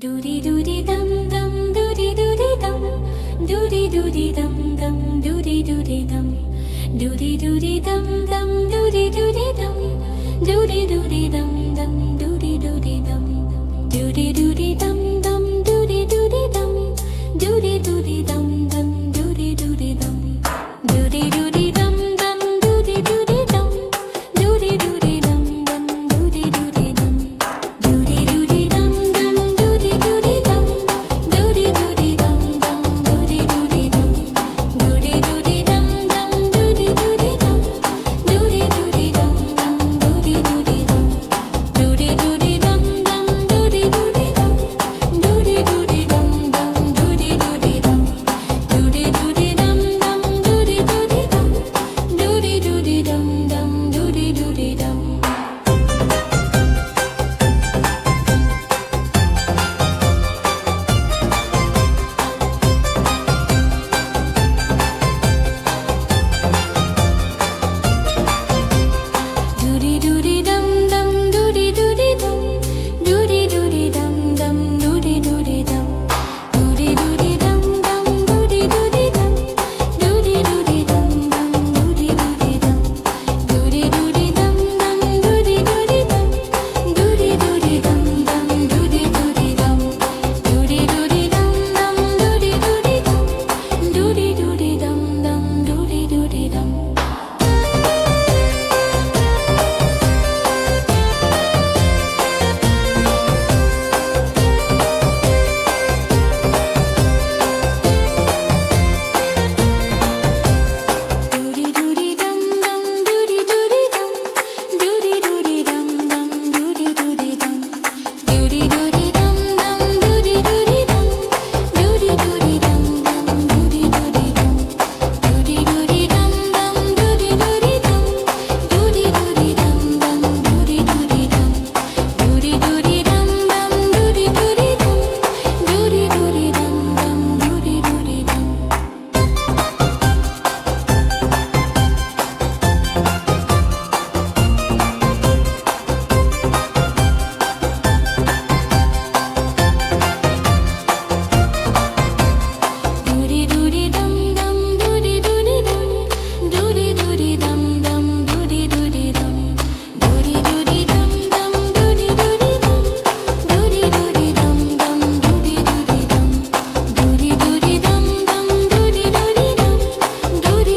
Doody doody dum dum doody doody dum doody doody dum dum doody doody dum doody doody dum dum doody doody dum doody doody dum dum doody doody dum doody doody dum